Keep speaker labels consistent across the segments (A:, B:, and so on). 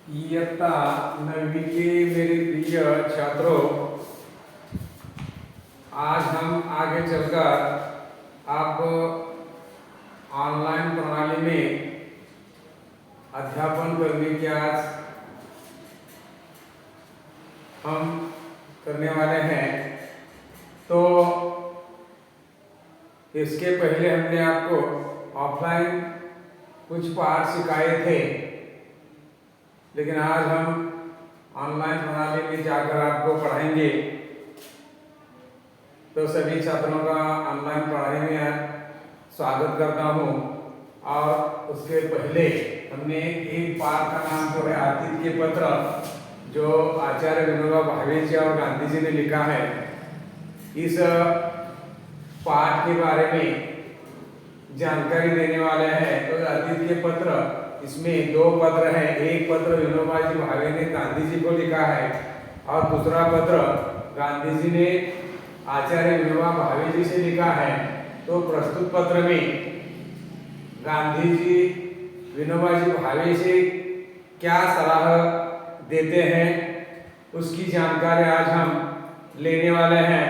A: इयत्ता 9वीं के मेरे प्रिय छात्रों, आज हम आगे चलकर आप ऑनलाइन प्रणाली में अध्यापन करने की आज हम करने वाले हैं। तो इसके पहले हमने आपको ऑफलाइन कुछ पाठ सिखाए थे, लेकिन आज हम ऑनलाइन प्रणाली में जाकर आपको पढ़ाएंगे। तो सभी छात्रों का ऑनलाइन पढ़ाई में स्वागत करता हूँ। और उसके पहले हमने एक पाठ का नाम जो है आतिथ्य के पत्र, जो आचार्य विनोबा भावे जी और गांधी जी ने लिखा है, इस पाठ के बारे में जानकारी देने वाले हैं। तो आतिथ्य पत्र, इसमें दो पत्र हैं। एक पत्र विनोबा जी भावे ने गांधी जी को लिखा है और दूसरा पत्र गांधी जी ने आचार्य विनोबा भावे जी से लिखा है। तो प्रस्तुत पत्र में गांधी जी विनोबा जी भावे से क्या सलाह देते हैं, उसकी जानकारी आज हम लेने वाले हैं।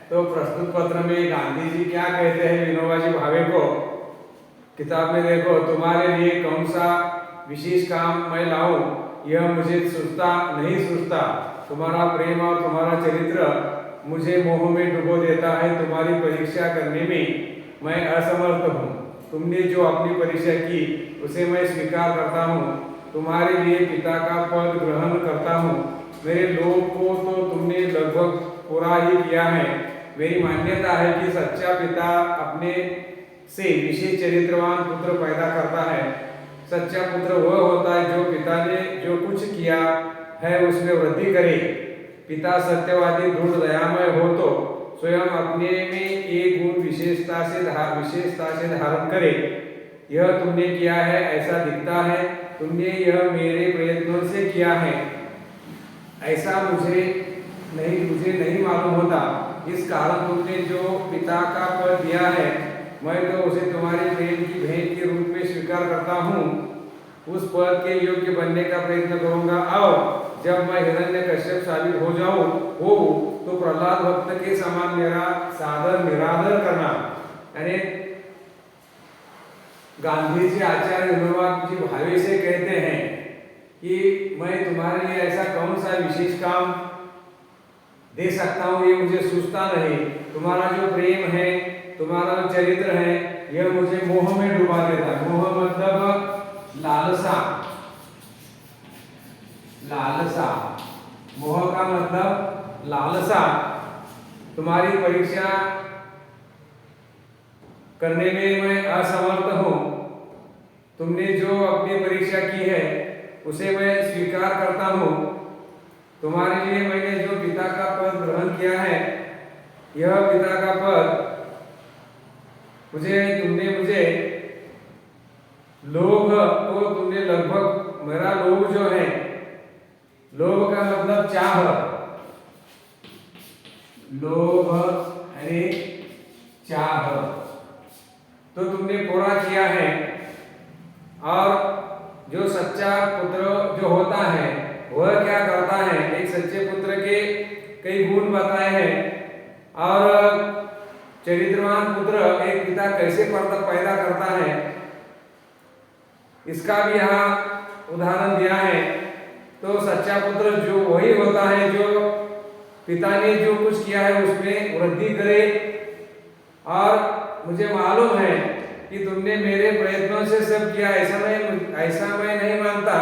A: तो प्रस्तुत पत्र में गांधी जी क्या कहते हैं विनोबा जी भावे को, किताब में देखो, तुम्हारे लिए कौन सा विशेष काम मैं लाऊं, यह मुझे नहीं सूझता। तुम्हारा प्रेम और तुम्हारा चरित्र मुझे मोह में डुबो देता है। तुम्हारी परीक्षा करने में मैं असमर्थ हूँ। तुमने जो अपनी परीक्षा की उसे मैं स्वीकार करता हूँ। तुम्हारे लिए पिता का पद ग्रहण करता हूँ। मेरे लोग को तो तुमने लगभग पूरा ही किया है। मेरी मान्यता है कि सच्चा पिता अपने से विशेष चरित्रवान पुत्र पैदा करता है। सच्चा पुत्र वह होता है जो पिता ने जो कुछ किया है उसमें वृद्धि करे। पिता सत्यवादी दृढ़ दयामय हो तो स्वयं अपने में एक गुण विशेषता से धारण करे। यह तुमने किया है, ऐसा दिखता है। तुमने यह मेरे प्रयत्नों से किया है, ऐसा मुझे नहीं मालूम होता। इस कारण तुमने जो पिता का पद दिया है, मैं तो उसे तुम्हारे प्रेम की भेंट के रूप में स्वीकार करता हूँ। उस पद के योग्य बनने का प्रयत्न करूंगा और जब मैं हिरण्यकश्यप साबित हो जाऊं तो प्रहलाद भक्त के समान मेरा सादर निरादर करना। यानी गांधी जी आचार्य विनोबा जी भावे से कहते हैं कि मैं तुम्हारे लिए ऐसा कौन सा विशेष काम दे सकता हूँ, ये मुझे सूझता नहीं। तुम्हारा जो प्रेम है, तुम्हारा जो चरित्र है, यह मुझे मोह में डुबा देता है। मोह मतलब लालसा। मोह का मतलब लालसा। तुम्हारी परीक्षा करने में मैं असमर्थ हूँ। तुमने जो अपनी परीक्षा की है उसे मैं स्वीकार करता हूँ। तुम्हारे लिए मैंने जो पिता का पद ग्रहण किया है, यह पिता का पद तुमने मुझे लोभ को तुमने लगभग, मेरा लोभ जो है, लोभ का मतलब चाह, लोभ यानी चाह, तो तुमने पूरा किया है। और जो सच्चा पुत्र जो होता है वह क्या करता है, एक सच्चे पुत्र के कई गुण बताए हैं। और चरित्रवान पुत्र एक पिता कैसे पैदा करता है, इसका भी यहाँ उदाहरण दिया है। तो सच्चा पुत्र जो वही होता है जो पिता ने जो कुछ किया है उसमें वृद्धि करे। और मुझे मालूम है कि तुमने मेरे प्रयत्नों से सब किया, ऐसा मैं नहीं मानता।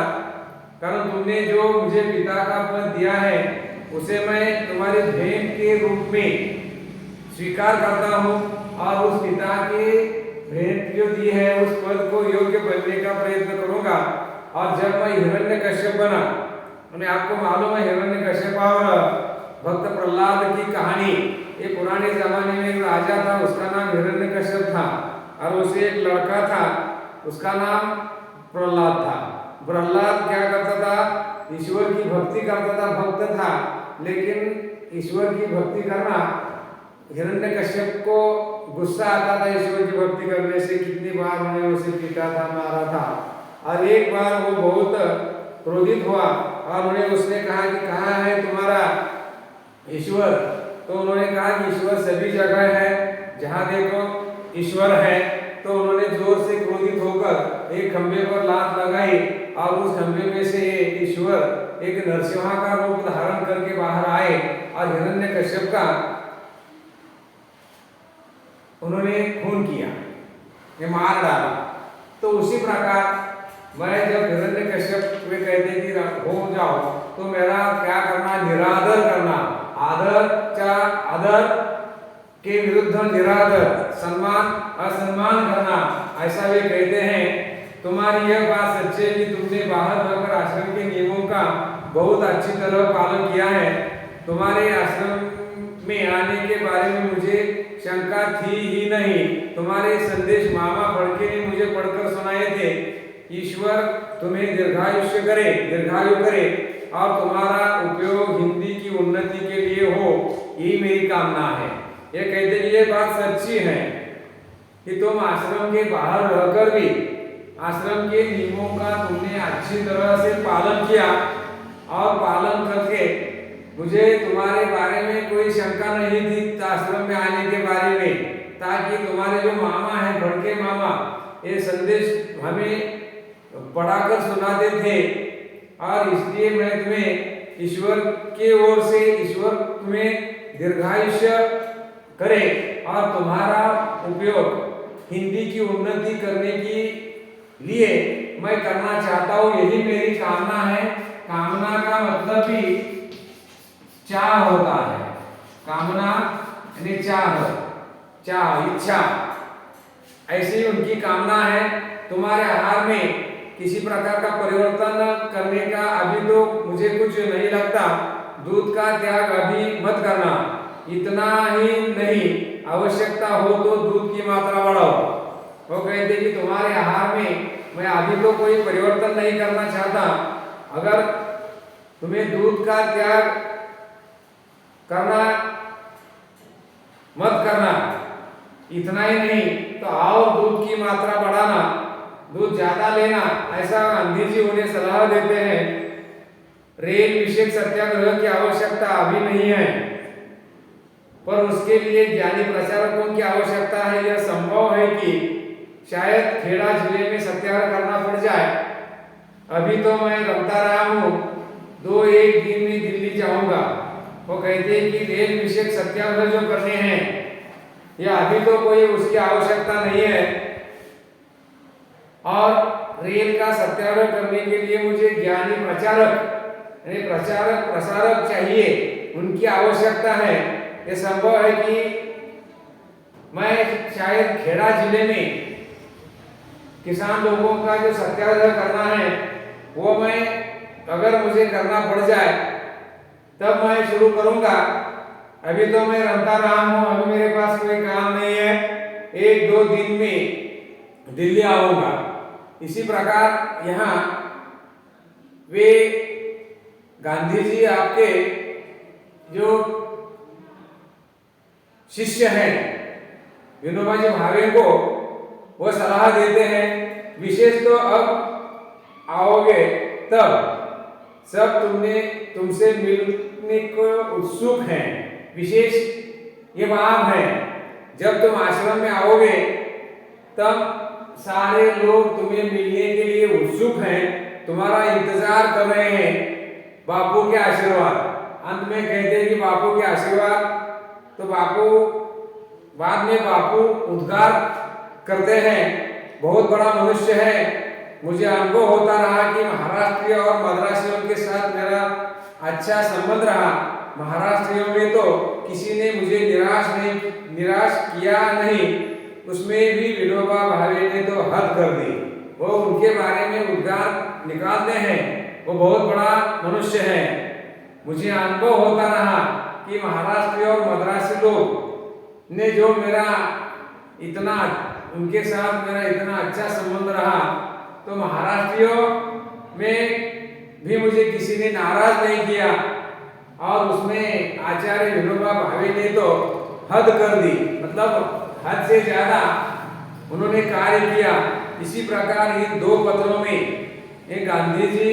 A: कारण तुमने जो मुझे पिता का पद दिया है उसे मैं तुम्हारी भेंट के रूप में स्वीकार करता हूँ। और उस पिता की भेंट जो दी है उस पद को योग्य बनने का प्रयत्न करूंगा। और जब मैं हिरण्यकश्यप बना, उन्हें आपको मालूम है हिरण्यकश्यप और भक्त प्रहलाद की कहानी, ये पुराने जमाने में एक राजा था, उसका नाम हिरण्यकश्यप था और उसे एक लड़का था, उसका नाम प्रहलाद था। प्रहलाद क्या करता था, ईश्वर की भक्ति करता था, भक्त था। लेकिन ईश्वर की भक्ति करना, हिरण्यकश्यप को गुस्सा आता था ईश्वर की भक्ति करने से। कितनी बार उन्हें उसे पीटा था, मारा था। और एक बार वो बहुत क्रोधित हुआ और उन्हें उसने कहा कि कहाँ है तुम्हारा ईश्वर। तो उन्होंने कहा कि ईश्वर सभी जगह है, जहाँ देखो ईश्वर है। तो उन्होंने जोर से क्रोधित होकर एक खंभे पर लात लगाई और उस खंभे में से ईश्वर एक नरसिंहा का रूप धारण करके बाहर आए और हिरण्यकश्यप का उन्होंने खून किया, ये मार डाला। तो उसी प्रकार मैं जब हिरण्यकश्यप वे कहते कि हो जाओ, तो मेरा क्या करना, निरादर करना, आदर के विरुद्ध निरादर, सम्मान असम्मान करना, ऐसा वे कहते हैं। तुम्हारी यह बात सच्ची है कि तुमने बाहर रहकर आश्रम के नियमों का बहुत अच्छी तरह पालन किया है। तुम्हारे आश्रम में आने के बारे में मुझे शंका थी ही नहीं। तुम्हारे संदेश मामा फड़के ने मुझे पढ़कर सुनाए थे। ईश्वर तुम्हें दीर्घायु करे और तुम्हारा उपयोग हिंदी की उन्नति के लिए हो, यही मेरी कामना है। ये कहते हैं ये बात सच्ची है कि तुम आश्रम के बाहर रहकर भी आश्रम के नियमों का तुमने अच्छी तरह से पालन किया और पालन करके मुझे तुम्हारे बारे में कोई शंका नहीं थी आश्रम में आने के बारे में, ताकि तुम्हारे जो मामा हैं, भड़के मामा, ये संदेश हमें पढ़ाकर सुनाते थे। और इसलिए मैं तुम्हें ईश्वर के ओर से ईश्वर तुम्हें दीर्घायुष्य करे और तुम्हारा उपयोग हिंदी की उन्नति करने के लिए मैं करना चाहता हूँ, यही मेरी कामना है। कामना का मतलब भी चाह होता है। कामना यानी चाह, इच्छा, ऐसी उनकी कामना है। तुम्हारे आहार में किसी प्रकार का परिवर्तन करने का अभी तो मुझे कुछ नहीं लगता। दूध का त्याग अभी मत करना, इतना ही नहीं, आवश्यकता हो तो दूध की मात्रा बढ़ाओ। वो कहते कि तुम्हारे आहार में मैं अभी तो कोई परिवर्तन नहीं करना चाहता। अगर तुम्हें दूध का त्याग करना मत करना, इतना ही नहीं तो आओ दूध की मात्रा बढ़ाना, दूध ज्यादा लेना, ऐसा गांधी जी उन्हें सलाह देते हैं। रेल विषयक सत्याग्रह की आवश्यकता अभी नहीं है, पर उसके लिए ज्ञानी प्रचारकों की आवश्यकता है। यह संभव है कि शायद खेड़ा जिले में सत्याग्रह करना पड़ जाए। अभी तो मैं रमता रहा हूँ, 2-1 दिन में दिल्ली जाऊंगा। वो कहते हैं कि रेल विषयक सत्याग्रह जो करने हैं, या अभी तो कोई उसकी आवश्यकता नहीं है, और रेल का सत्याग्रह करने के लिए मुझे ज्ञानी प्रसारक चाहिए, उनकी आवश्यकता है। ये संभव है कि मैं शायद खेड़ा जिले में किसान लोगों का जो सत्याग्रह करना है, वो मैं अगर मुझे करना पड़ जाए तब मैं शुरू करूंगा। अभी तो मैं रमता रहा हूँ, अभी मेरे पास कोई काम नहीं है, 1-2 दिन में दिल्ली आऊंगा। इसी प्रकार यहाँ वे गांधी जी आपके जो शिष्य हैं विनोबा जी भावे को वो सलाह देते हैं, विशेष तो अब आओगे तब सब तुमसे मिलने को उत्सुक हैं। विशेष ये भाव है, जब तुम आश्रम में आओगे तब सारे लोग तुम्हें मिलने के लिए उत्सुक हैं, तुम्हारा इंतजार कर रहे हैं। बापू के आशीर्वाद, अंत में कहते हैं कि बापू के आशीर्वाद, तो बापू बाद में बापू उद्गार करते हैं, बहुत बड़ा मनुष्य है। मुझे अनुभव होता रहा कि महाराष्ट्रीय और मद्रासियों के साथ मेरा अच्छा संबंध रहा। महाराष्ट्रियों में तो किसी ने मुझे निराश किया नहीं, उसमें भी विनोबा भावे ने तो हद कर दी। वो उनके बारे में उद्गार निकालते हैं, वो बहुत बड़ा मनुष्य है। मुझे अनुभव होता रहा कि महाराष्ट्रीय और मद्रासी लोग ने जो मेरा इतना उनके साथ मेरा इतना अच्छा संबंध रहा, तो महाराष्ट्रियों में भी मुझे किसी ने नाराज नहीं किया, और उसमें आचार्य विनोबा भावे ने तो हद कर दी, मतलब हद से ज्यादा उन्होंने कार्य किया। इसी प्रकार इन 2 पत्रों में गांधी जी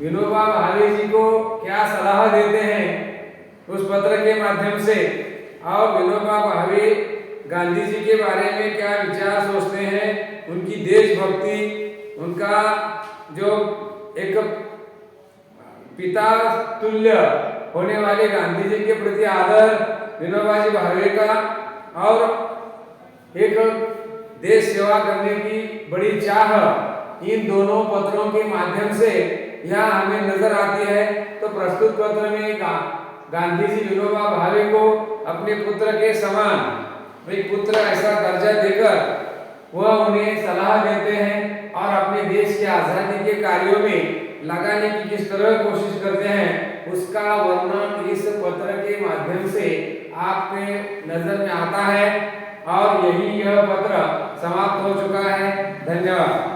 A: विनोबा भावे जी को क्या सलाह देते हैं उस पत्र के माध्यम से, और विनोबा भावे गांधी जी के बारे में क्या विचार सोचते हैं, उनकी देशभक्ति, उनका जो एक पिता तुल्य होने वाले गांधी जी के प्रति आदर विनोबा जी भावे का, और एक देश सेवा करने की बड़ी चाह, इन दोनों पत्रों के माध्यम से यहाँ हमें नजर आती है। तो प्रस्तुत पत्र में गांधी जी विनोबा भावे को अपने पुत्र के समान, एक पुत्र ऐसा दर्जा देकर वह उन्हें सलाह देते हैं और अपने देश की आजादी के कार्यों में लगाने की किस तरह कोशिश करते हैं, उसका वर्णन इस पत्र के माध्यम से आपके नजर में आता है। और यही यह पत्र समाप्त हो चुका है। धन्यवाद।